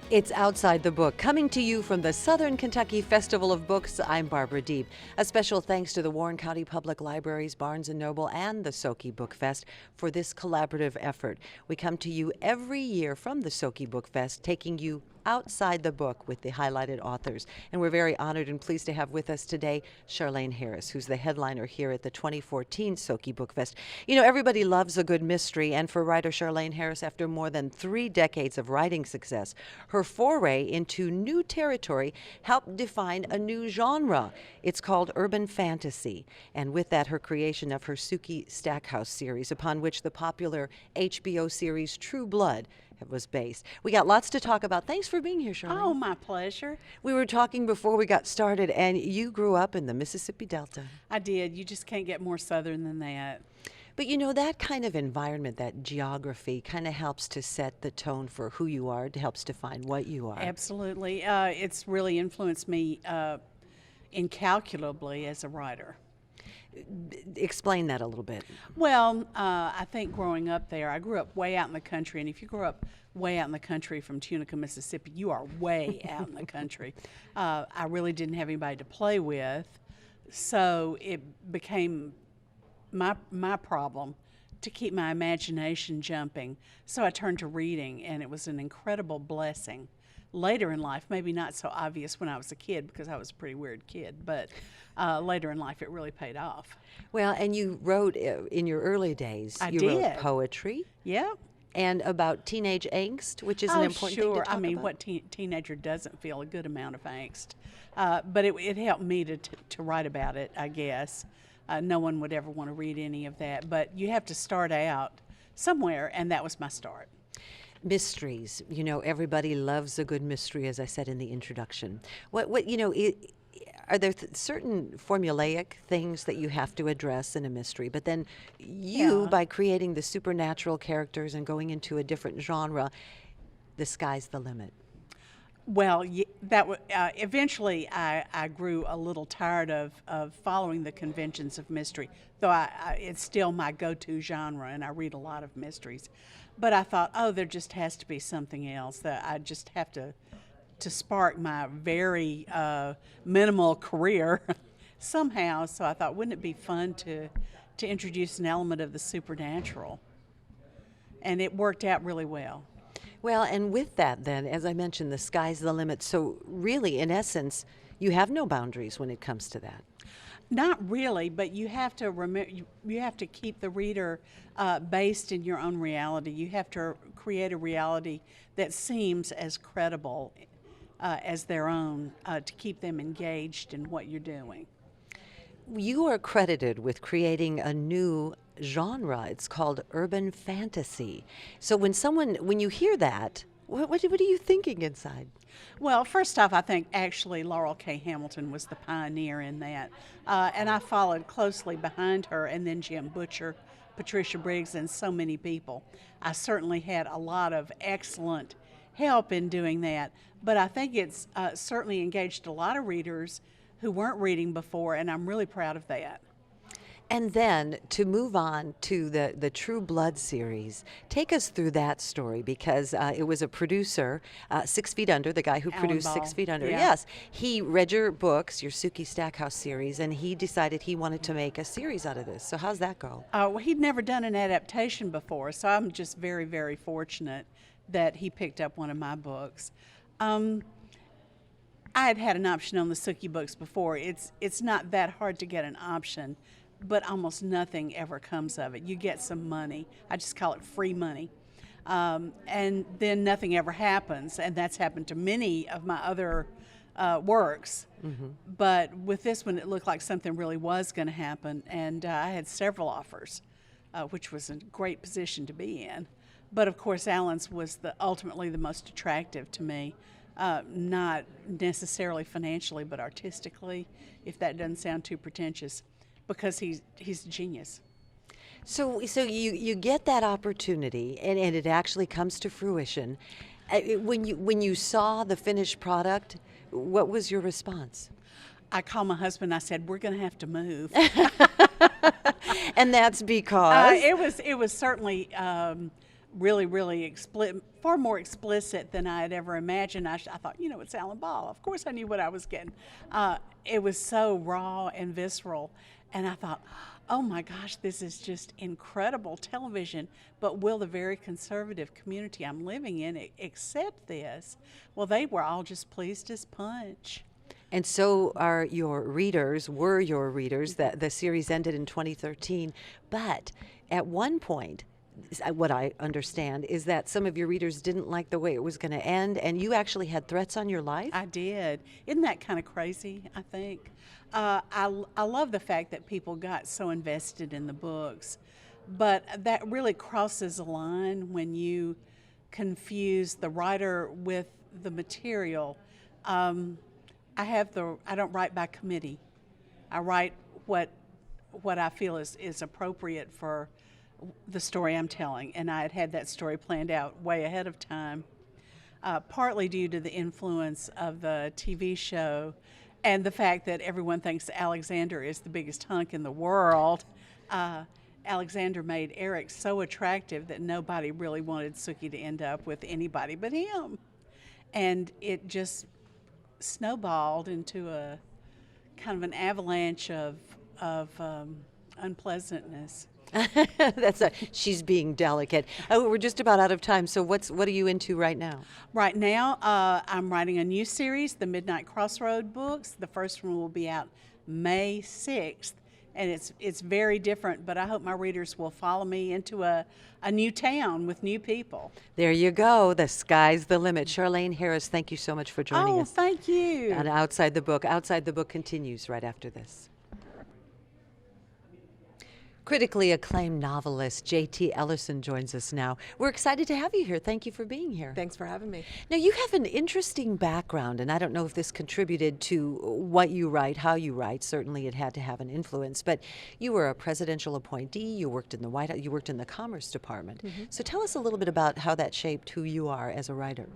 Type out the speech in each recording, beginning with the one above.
It's Outside the Book, coming to you from the Southern Kentucky Festival of Books. I'm Barbara Deeb. A special thanks to the Warren County Public Libraries, Barnes & Noble, and the SOKY Book Fest for this collaborative effort. We come to you every year from the SOKY Book Fest, taking you outside the book with the highlighted authors. And we're very honored and pleased to have with us today Charlaine Harris, who's the headliner here at the 2014 SOKY Book Fest. You know, everybody loves a good mystery, and for writer Charlaine Harris, after more than 3 decades of writing success, her foray into new territory helped define a new genre. It's called urban fantasy, and with that, her creation of her SOKY Stackhouse series, upon which the popular HBO series True Blood was based. We got lots to talk about. Thanks for being here, Charlaine. Oh, my pleasure. We were talking before we got started, and you grew up in the Mississippi Delta. I did. You just can't get more southern than that. But you know, that kind of environment, that geography, kind of helps to set the tone for who you are. It helps define what you are. Absolutely. It's really influenced me incalculably as a writer. Explain that a little bit. Well, I think growing up there, I grew up way out in the country, and if you grew up way out in the country from Tunica, Mississippi, you are way out in the country. I really didn't have anybody to play with, so it became my problem to keep my imagination jumping. So I turned to reading, and it was an incredible blessing. Later in life, maybe not so obvious when I was a kid because I was a pretty weird kid, but later in life it really paid off. Well, and you wrote in your early days. I you did. wrote poetry. Yeah. And about teenage angst, which is an important thing to talk I mean, about. what teenager doesn't feel a good amount of angst? But it helped me to write about it, I guess. No one would ever want to read any of that, but you have to start out somewhere, and that was my start. Mysteries. You know, everybody loves a good mystery, as I said in the introduction. What you know, are there certain formulaic things that you have to address in a mystery? But then you, Yeah. by creating the supernatural characters and going into a different genre, the sky's the limit. Well, eventually I grew a little tired of following the conventions of mystery, though it's still my go-to genre, and I read a lot of mysteries. But I thought, oh, there just has to be something else, that I just have to spark my very minimal career somehow. So I thought, wouldn't it be fun to introduce an element of the supernatural? And it worked out really well. Well, and with that then, as I mentioned, the sky's the limit. So really, in essence, you have no boundaries when it comes to that. Not really, but you have to you have to keep the reader based in your own reality. You have to create a reality that seems as credible as their own to keep them engaged in what you're doing. You are credited with creating a new genre. It's called urban fantasy. So when you hear that, what are you thinking inside? Well, first off, I think actually Laurel K. Hamilton was the pioneer in that. And I followed closely behind her, and then Jim Butcher, Patricia Briggs, and so many people. I certainly had a lot of excellent help in doing that, but I think it's certainly engaged a lot of readers who weren't reading before, and I'm really proud of that. And then to move on to the True Blood series, take us through that story, because it was a producer, 6 Feet Under, the guy who Alan produced Ball. 6 Feet Under. Yeah. Yes, he read your books, your SOKY Stackhouse series, and he decided he wanted to make a series out of this. So how's that go? Well, he'd never done an adaptation before, so I'm just very, very fortunate that he picked up one of my books. I had an option on the SOKY books before. It's not that hard to get an option, but almost nothing ever comes of it. You get some money. I just call it free money. And then nothing ever happens, and that's happened to many of my other works. Mm-hmm. But with this one, it looked like something really was going to happen, and I had several offers, which was a great position to be in. But of course, Alan's was ultimately the most attractive to me. Not necessarily financially, but artistically, if that doesn't sound too pretentious, because he's a genius. So you get that opportunity, and it actually comes to fruition. When you saw the finished product, what was your response? I called my husband. I said, "We're going to have to move." And that's because it was certainly really, really far more explicit than I had ever imagined. I thought, it's Alan Ball. Of course I knew what I was getting. It was so raw and visceral. And I thought, oh my gosh, this is just incredible television. But will the very conservative community I'm living in accept this? Well, they were all just pleased as punch. And so were your readers. The series ended in 2013. But at one point, what I understand is that some of your readers didn't like the way it was going to end, and you actually had threats on your life? I did. Isn't that kind of crazy, I think? I love the fact that people got so invested in the books, but that really crosses a line when you confuse the writer with the material. I don't write by committee. I write what I feel is appropriate for the story I'm telling, and I had that story planned out way ahead of time, partly due to the influence of the TV show and the fact that everyone thinks Alexander is the biggest hunk in the world. Alexander made Eric so attractive that nobody really wanted Sooky to end up with anybody but him, and it just snowballed into a kind of an avalanche of unpleasantness. She's being delicate. Oh, we're just about out of time. So what are you into right now? Right now, I'm writing a new series, the Midnight Crossroad books. The first one will be out May 6th, and it's very different, but I hope my readers will follow me into a new town with new people. There you go. The sky's the limit. Charlaine Harris, thank you so much for joining us. Oh, thank you. And Outside the Book. Outside the Book continues right after this. Critically acclaimed novelist J.T. Ellison joins us now. We're excited to have you here. Thank you for being here. Thanks for having me. Now, you have an interesting background, and I don't know if this contributed to what you write, how you write. Certainly it had to have an influence, but you were a presidential appointee. You worked in the White House. You worked in the Commerce Department. Mm-hmm. So tell us a little bit about how that shaped who you are as a writer.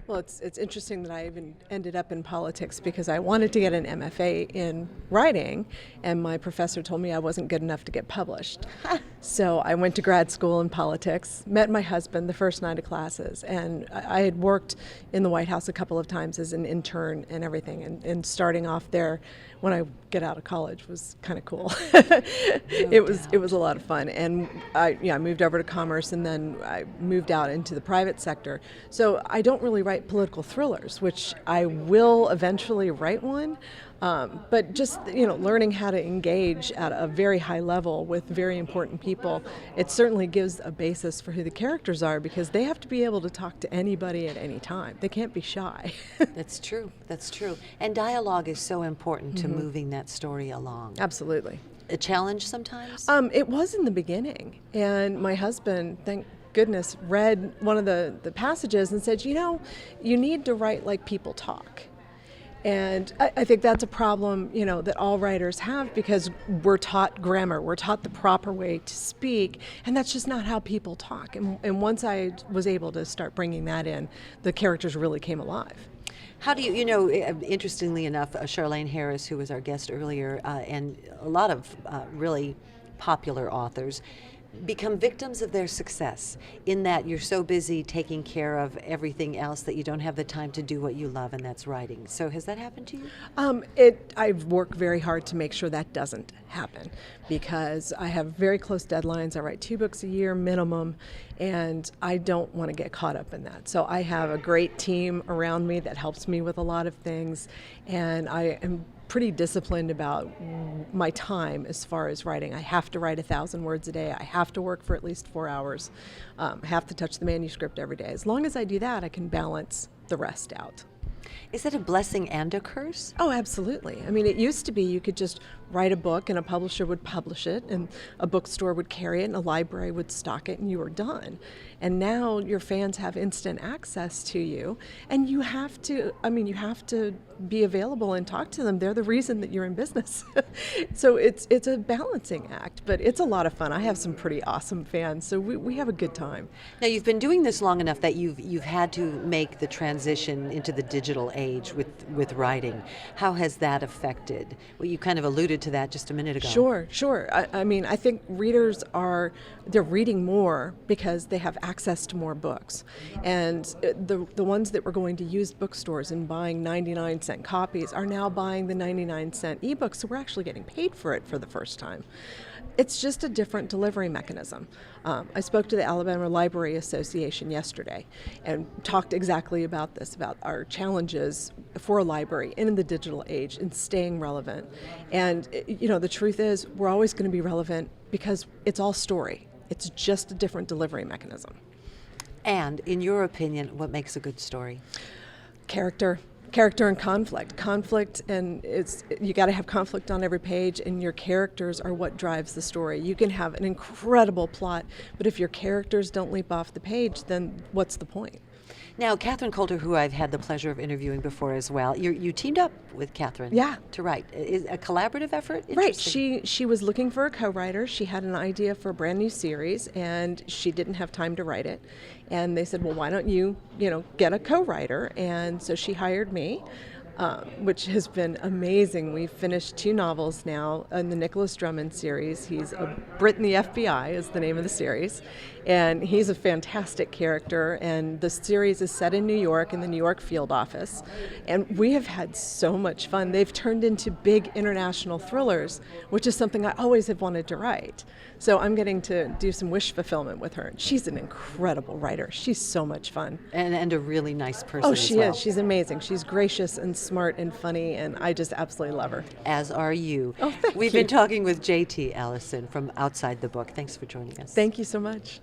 Well, it's interesting that I even ended up in politics because I wanted to get an MFA in writing, and my professor told me I wasn't good enough to get published. So I went to grad school in politics, met my husband the first night of classes, and I had worked in the White House a couple of times as an intern and everything, and starting off there when I get out of college was kind of cool. It was a lot of fun, and I moved over to Commerce, and then I moved out into the private sector. So I don't really write political thrillers, which I will eventually write one. But just learning how to engage at a very high level with very important people, it certainly gives a basis for who the characters are, because they have to be able to talk to anybody at any time. They can't be shy. That's true. And dialogue is so important to moving that story along. Absolutely. A challenge sometimes? It was in the beginning, and my husband, thank goodness, read one of the passages and said, you need to write like people talk. And I think that's a problem, that all writers have, because we're taught grammar, we're taught the proper way to speak, and that's just not how people talk. And once I was able to start bringing that in, the characters really came alive. How do interestingly enough, Charlaine Harris, who was our guest earlier, and a lot of really popular authors, become victims of their success, in that you're so busy taking care of everything else that you don't have the time to do what you love, and that's writing. So has that happened to you? I've worked very hard to make sure that doesn't happen, because I have very close deadlines. I write 2 books a year minimum, and I don't want to get caught up in that. So I have a great team around me that helps me with a lot of things, and I am pretty disciplined about my time as far as writing. I have to write 1,000 words a day. I have to work for at least 4 hours. I have to touch the manuscript every day. As long as I do that, I can balance the rest out. Is it a blessing and a curse? Oh, absolutely. I mean, it used to be you could just write a book and a publisher would publish it, and a bookstore would carry it, and a library would stock it, and you were done. And now your fans have instant access to you, and you have to be available and talk to them. They're the reason that you're in business. So it's a balancing act, but it's a lot of fun. I have some pretty awesome fans, so we have a good time. Now, you've been doing this long enough that you've had to make the transition into the digital age with writing. How has that affected? Well, you kind of alluded alluded to that just a minute ago. Sure. I mean, I think readers they're reading more because they have access to more books. And the ones that were going to used bookstores and buying 99-cent copies are now buying the 99-cent ebooks, so we're actually getting paid for it for the first time. It's just a different delivery mechanism. I spoke to the Alabama Library Association yesterday and talked exactly about this, about our challenges for a library in the digital age and staying relevant. And, the truth is we're always going to be relevant because it's all story. It's just a different delivery mechanism. And in your opinion, what makes a good story? Character and conflict, and you got to have conflict on every page, and your characters are what drives the story. You can have an incredible plot, but if your characters don't leap off the page, then what's the point? Now, Catherine Coulter, who I've had the pleasure of interviewing before as well, you teamed up with Catherine to write. Is a collaborative effort? Right. She was looking for a co-writer. She had an idea for a brand new series, and she didn't have time to write it. And they said, well, why don't you get a co-writer? And so she hired me. Which has been amazing. We've finished 2 novels now in the Nicholas Drummond series. He's a Brit in the FBI is the name of the series. And he's a fantastic character. And the series is set in New York in the New York field office. And we have had so much fun. They've turned into big international thrillers, which is something I always have wanted to write. So I'm getting to do some wish fulfillment with her. She's an incredible writer. She's so much fun. And a really nice person she as well. is. She's amazing. She's gracious and smart and funny, and I just absolutely love her. As are you. Oh, thank We've you. been talking with J.T. Ellison from Outside the Book. Thanks for joining us. Thank you so much.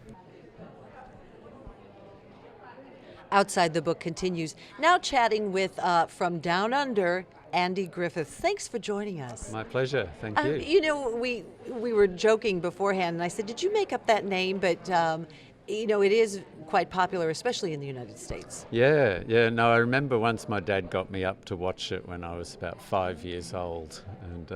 Outside the Book continues. Now chatting with, from Down Under, Andy Griffith. Thanks for joining us. My pleasure. Thank you. We were joking beforehand, and I said, did you make up that name? But, it is quite popular, especially in the United States. Yeah. No, I remember once my dad got me up to watch it when I was about 5 years old, and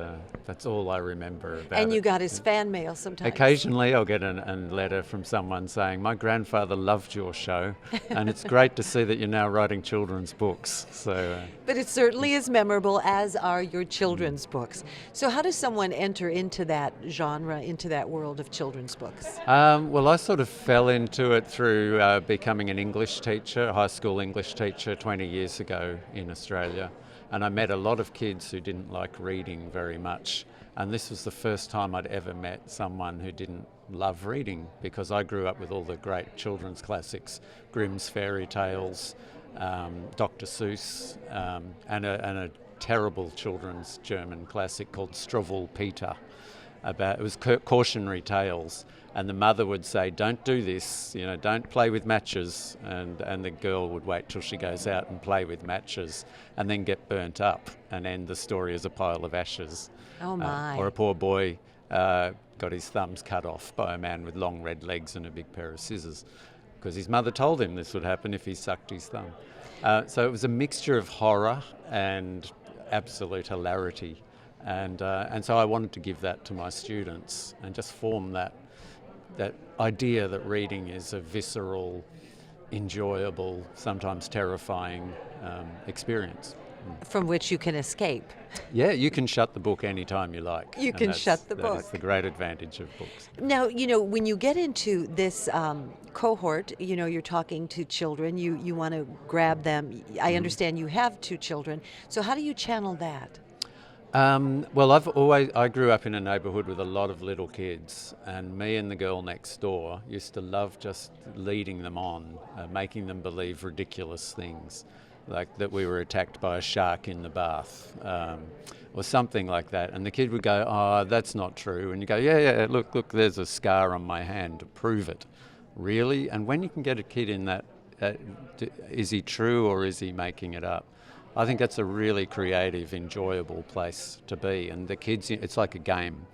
that's all I remember about it. And you got his fan mail sometimes. Occasionally I'll get a letter from someone saying, my grandfather loved your show, and it's great to see that you're now writing children's books. So, but it certainly is memorable, as are your children's books. So how does someone enter into that genre, into that world of children's books? Well, I sort of fell into it through becoming an English teacher, a high school English teacher 20 years ago in Australia. And I met a lot of kids who didn't like reading very much. And this was the first time I'd ever met someone who didn't love reading, because I grew up with all the great children's classics, Grimm's fairy tales, Dr. Seuss, and a terrible children's German classic called Struwwel Peter. It was cautionary tales, and the mother would say, don't do this, don't play with matches, and the girl would wait till she goes out and play with matches and then get burnt up and end the story as a pile of ashes. Oh my. Or a poor boy got his thumbs cut off by a man with long red legs and a big pair of scissors, because his mother told him this would happen if he sucked his thumb. So it was a mixture of horror and absolute hilarity. And so I wanted to give that to my students and just form that idea that reading is a visceral, enjoyable, sometimes terrifying experience. From which you can escape. Yeah, you can shut the book anytime you like. You can shut the book. That is the great advantage of books. Now, when you get into this cohort, you're talking to children, you want to grab them. I understand you have 2 children. So how do you channel that? Well, I grew up in a neighbourhood with a lot of little kids, and me and the girl next door used to love just leading them on, making them believe ridiculous things, like that we were attacked by a shark in the bath, or something like that. And the kid would go, oh, that's not true. And you go, yeah, look, there's a scar on my hand to prove it. Really? And when you can get a kid in that, is he true or is he making it up? I think that's a really creative, enjoyable place to be. And the kids, it's like a game.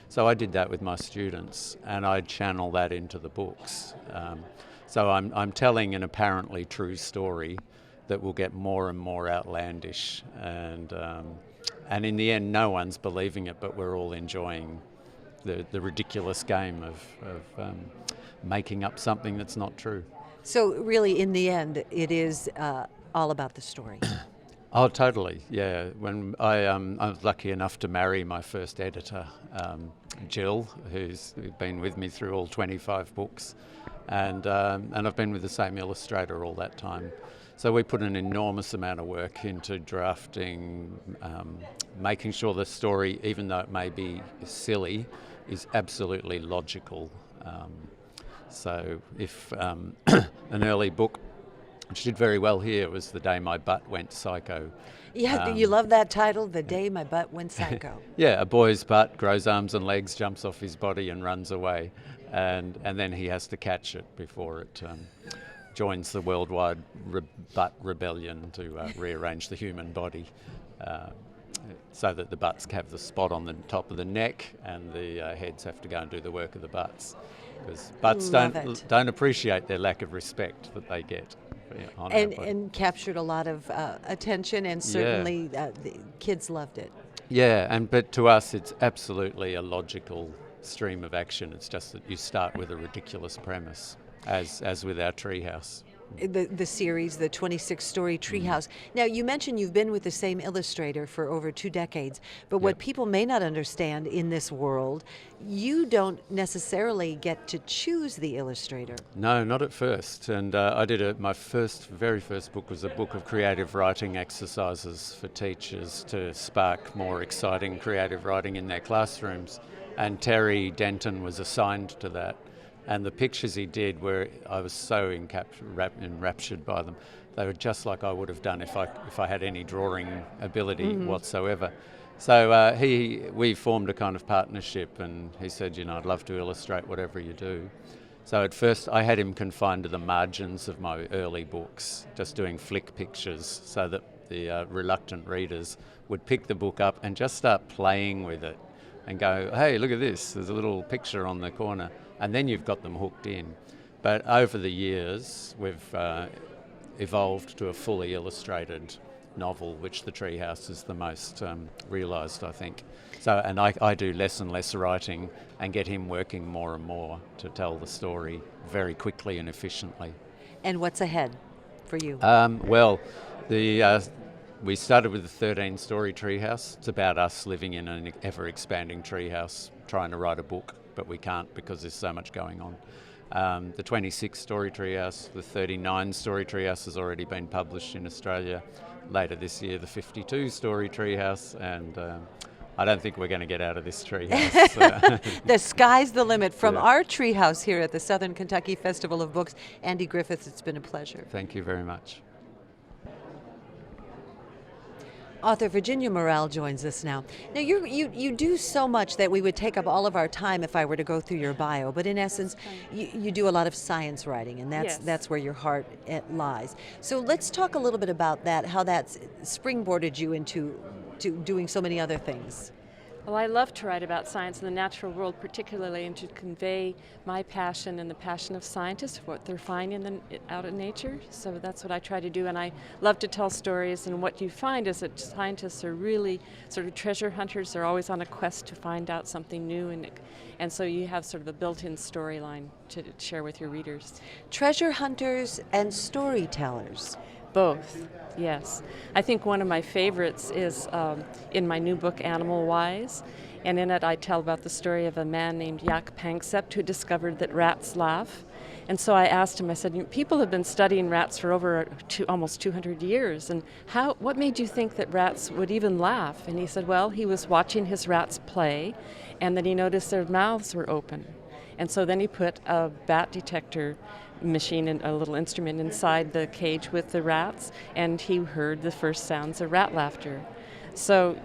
So I did that with my students, and I channel that into the books. So I'm telling an apparently true story that will get more and more outlandish. And in the end, no one's believing it, but we're all enjoying the ridiculous game of making up something that's not true. So really, in the end, it is all about the story. Oh, totally. Yeah. When I was lucky enough to marry my first editor, Jill, who's been with me through all 25 books, and I've been with the same illustrator all that time. So we put an enormous amount of work into drafting, making sure the story, even though it may be silly, is absolutely logical. So if an early book, which did very well here, was The Day My Butt Went Psycho. Yeah, you love that title, The Day My Butt Went Psycho. Yeah, a boy's butt grows arms and legs, jumps off his body and runs away. And then he has to catch it before it joins the worldwide butt rebellion to rearrange the human body so that the butts have the spot on the top of the neck and the heads have to go and do the work of the butts. Because butts don't appreciate their lack of respect that they get. And captured a lot of attention, and certainly the kids loved it. Yeah, but to us it's absolutely a logical stream of action. It's just that you start with a ridiculous premise, as with our treehouse. The series, the 26-story treehouse. Now, you mentioned you've been with the same illustrator for over 2 decades, but what people may not understand in this world, you don't necessarily get to choose the illustrator. No, not at first. And I did my very first book was a book of creative writing exercises for teachers to spark more exciting creative writing in their classrooms. And Terry Denton was assigned to that. And the pictures he did, where I was so enraptured by them, they were just like I would have done if I had any drawing ability whatsoever. So we formed a kind of partnership, and he said, I'd love to illustrate whatever you do. So at first I had him confined to the margins of my early books, just doing flick pictures so that the reluctant readers would pick the book up and just start playing with it and go, hey, look at this, there's a little picture on the corner. And then you've got them hooked in. But over the years, we've evolved to a fully illustrated novel, which The Treehouse is the most realised, I think. So, and I do less and less writing and get him working more and more to tell the story very quickly and efficiently. And what's ahead for you? We started with the 13-story treehouse. It's about us living in an ever-expanding treehouse, trying to write a book, but we can't because there's so much going on. The 26-story treehouse, the 39-story treehouse has already been published in Australia. Later this year, the 52-story treehouse, and I don't think we're going to get out of this treehouse. The sky's the limit. From our treehouse here at the Southern Kentucky Festival of Books, Andy Griffiths, it's been a pleasure. Thank you very much. Author Virginia Morell joins us now. Now, you do so much that we would take up all of our time if I were to go through your bio, but in essence, you do a lot of science writing, and that's where your heart lies. So let's talk a little bit about that, how that's springboarded you into doing so many other things. Well, I love to write about science and the natural world particularly, and to convey my passion and the passion of scientists, what they're finding out in nature. So that's what I try to do, and I love to tell stories, and what you find is that scientists are really sort of treasure hunters. They're always on a quest to find out something new, and so you have sort of a built-in storyline to share with your readers. Treasure hunters and storytellers. Both, yes. I think one of my favorites is in my new book, Animal Wise, and in it I tell about the story of a man named Jaak Panksepp who discovered that rats laugh. And so I asked him, I said, people have been studying rats for over almost 200 years, and what made you think that rats would even laugh? And he said, well, he was watching his rats play, and then he noticed their mouths were open. And so then he put a bat detector machine and a little instrument inside the cage with the rats, and he heard the first sounds of rat laughter. So,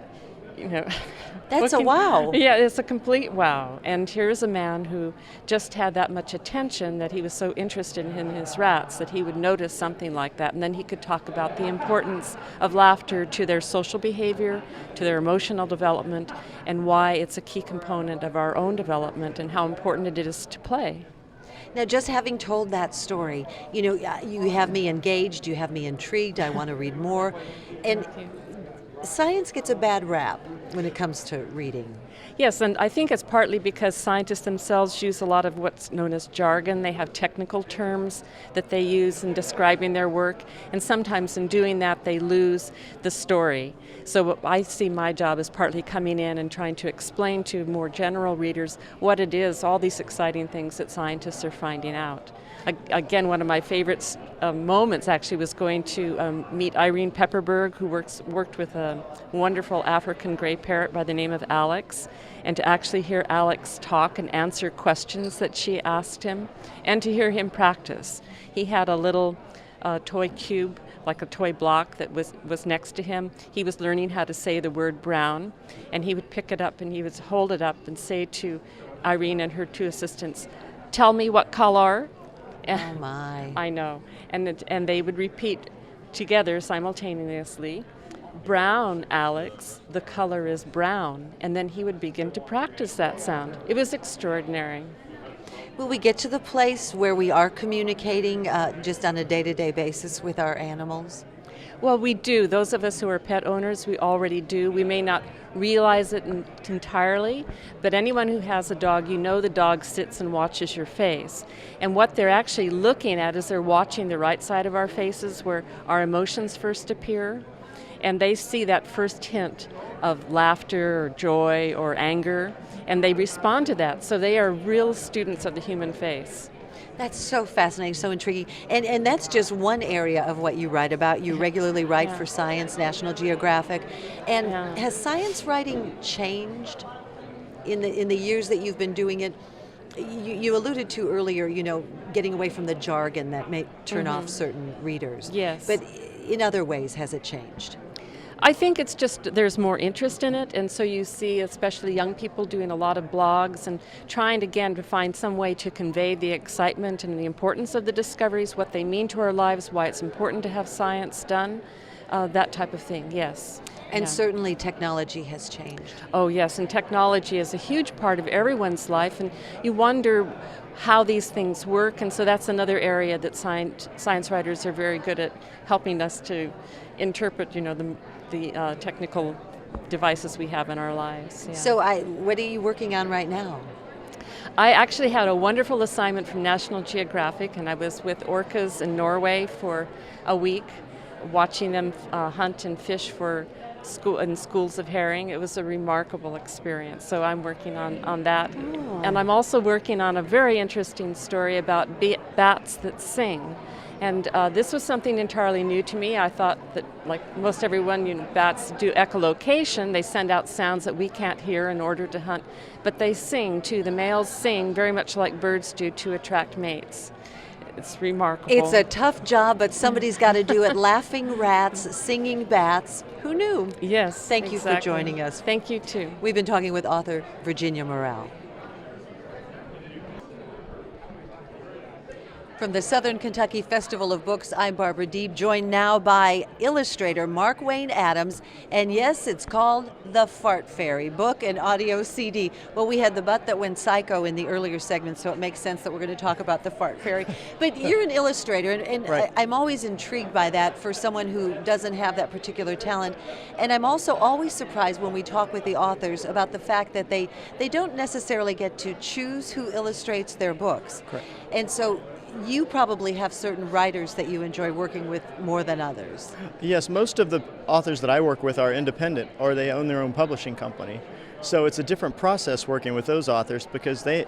that's a wow. Yeah, it's a complete wow. And here's a man who just had that much attention, that he was so interested in his rats that he would notice something like that, and then he could talk about the importance of laughter to their social behavior, to their emotional development, and why it's a key component of our own development and how important it is to play. Now, just having told that story, you have me engaged, you have me intrigued, I want to read more. And Science gets a bad rap when it comes to reading. Yes, and I think it's partly because scientists themselves use a lot of what's known as jargon. They have technical terms that they use in describing their work, and sometimes in doing that they lose the story. So I see my job as partly coming in and trying to explain to more general readers what it is, all these exciting things that scientists are finding out. Again, one of my favorite moments actually was going to meet Irene Pepperberg, who worked with a wonderful African gray parrot by the name of Alex, and to actually hear Alex talk and answer questions that she asked him, and to hear him practice. He had a little toy cube, like a toy block that was next to him. He was learning how to say the word brown, and he would pick it up and he would hold it up and say to Irene and her two assistants, "Tell me what color." Oh my. I know. And they would repeat together simultaneously, "Brown, Alex, the color is brown." And then he would begin to practice that sound. It was extraordinary. Will we get to the place where we are communicating just on a day-to-day basis with our animals? Well, we do. Those of us who are pet owners, we already do. We may not realize it entirely, but anyone who has a dog, you know the dog sits and watches your face. And what they're actually looking at is they're watching the right side of our faces where our emotions first appear, and they see that first hint of laughter or joy or anger, and they respond to that. So they are real students of the human face. That's so fascinating, so intriguing. And that's just one area of what you write about. You regularly write for Science, National Geographic. And has science writing changed in the years that you've been doing it? You alluded to earlier, getting away from the jargon that may turn off certain readers. Yes. But in other ways, has it changed? I think it's just there's more interest in it, and so you see especially young people doing a lot of blogs and trying again to find some way to convey the excitement and the importance of the discoveries, what they mean to our lives, why it's important to have science done, that type of thing, yes. And certainly technology has changed. Oh yes, and technology is a huge part of everyone's life, and you wonder how these things work, and so that's another area that science writers are very good at helping us to interpret, the technical devices we have in our lives. Yeah. So what are you working on right now? I actually had a wonderful assignment from National Geographic, and I was with orcas in Norway for a week, watching them hunt and fish in schools of herring. It was a remarkable experience. So I'm working on that. Oh. And I'm also working on a very interesting story about bats that sing. And this was something entirely new to me. I thought that, like most everyone, bats do echolocation. They send out sounds that we can't hear in order to hunt. But they sing, too. The males sing very much like birds do to attract mates. It's remarkable. It's a tough job, but somebody's got to do it. Laughing rats, singing bats. Who knew? Yes, Thank you for joining us. Thank you, too. We've been talking with author Virginia Morell. From the Southern Kentucky Festival of Books, I'm Barbara Deeb, joined now by illustrator Mark Wayne Adams. And yes, it's called The Fart Fairy, book and audio CD. Well, we had the butt that went psycho in the earlier segment, so it makes sense that we're going to talk about The Fart Fairy. But you're an illustrator, and Right. I'm always intrigued by that for someone who doesn't have that particular talent. And I'm also always surprised when we talk with the authors about the fact that they don't necessarily get to choose who illustrates their books. Correct. And so you probably have certain writers that you enjoy working with more than others. Yes, most of the authors that I work with are independent or they own their own publishing company. So it's a different process working with those authors because they're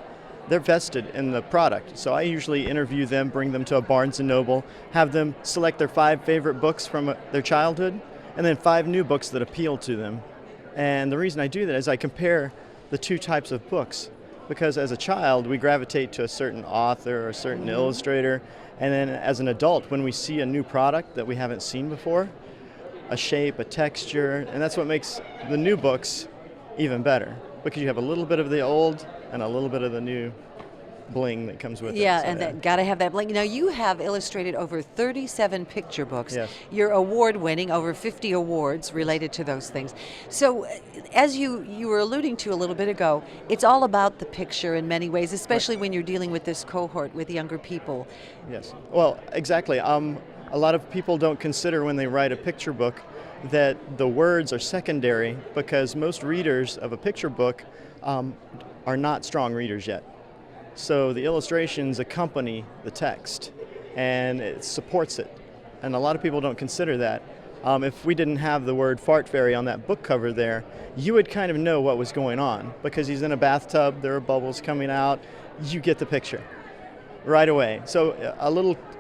vested in the product. So I usually interview them, bring them to a Barnes & Noble, have them select their 5 favorite books from their childhood, and then 5 new books that appeal to them. And the reason I do that is I compare the 2 types of books. Because as a child, we gravitate to a certain author or a certain illustrator, and then as an adult, when we see a new product that we haven't seen before, a shape, a texture, and that's what makes the new books even better, because you have a little bit of the old and a little bit of the new bling that comes with it. Yeah, So, and got to have that bling. Now, you have illustrated over 37 picture books. Yes. You're award-winning, over 50 awards related to those things. So, as you were alluding to a little bit ago, it's all about the picture in many ways, especially when you're dealing with this cohort with younger people. Yes. Well, exactly. A lot of people don't consider when they write a picture book that the words are secondary because most readers of a picture book are not strong readers yet. So the illustrations accompany the text and it supports it. And a lot of people don't consider that. If we didn't have the word fart fairy on that book cover there, you would kind of know what was going on because he's in a bathtub, there are bubbles coming out, you get the picture right away. So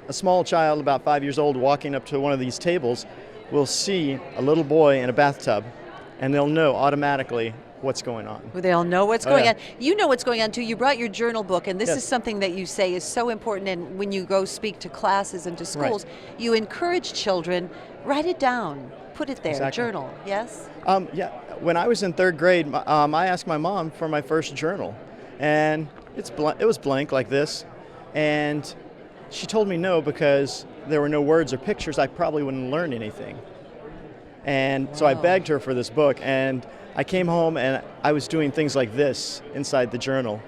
a small child about 5 years old walking up to one of these tables will see a little boy in a bathtub and they'll know automatically what's going on. They'll know what's going yeah. on. You know what's going on too. You brought your journal book, and this Yes. is something that you say is so important. And when you go speak to classes and to schools, you encourage children, write it down, put it there, Exactly. journal. Yes? Yeah, when I was in third grade, I asked my mom for my first journal, and it was blank like this, and she told me no because there were no words or pictures. I probably wouldn't learn anything. And so I begged her for this book, and I came home and I was doing things like this inside the journal.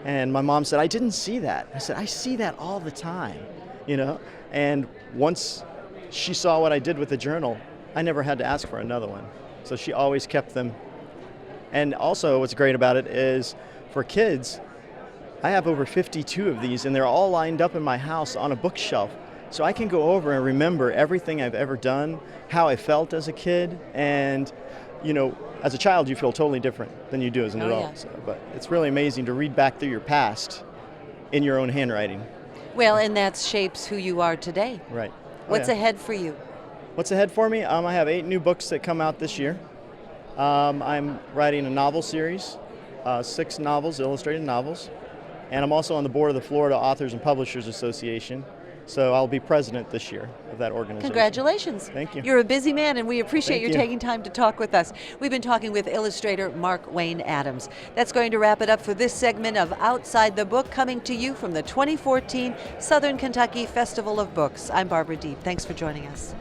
And my mom said, I didn't see that. I said, I see that all the time, you know? And once she saw what I did with the journal, I never had to ask for another one. So she always kept them. And also what's great about it is for kids, I have over 52 of these and they're all lined up in my house on a bookshelf. So I can go over and remember everything I've ever done, how I felt as a kid, and you know, as a child you feel totally different than you do as an adult. Yeah. So, but it's really amazing to read back through your past in your own handwriting. Well, and that shapes who you are today. Right. What's Yeah. ahead for you? What's ahead for me? I have 8 new books that come out this year. I'm writing a novel series, 6 novels, illustrated novels, and I'm also on the board of the Florida Authors and Publishers Association. So I'll be president this year of that organization. Congratulations. Thank you. You're a busy man, and we appreciate Thank you you. taking time to talk with us. We've been talking with illustrator Mark Wayne Adams. That's going to wrap it up for this segment of Outside the Book, coming to you from the 2014 Southern Kentucky Festival of Books. I'm Barbara Deep. Thanks for joining us.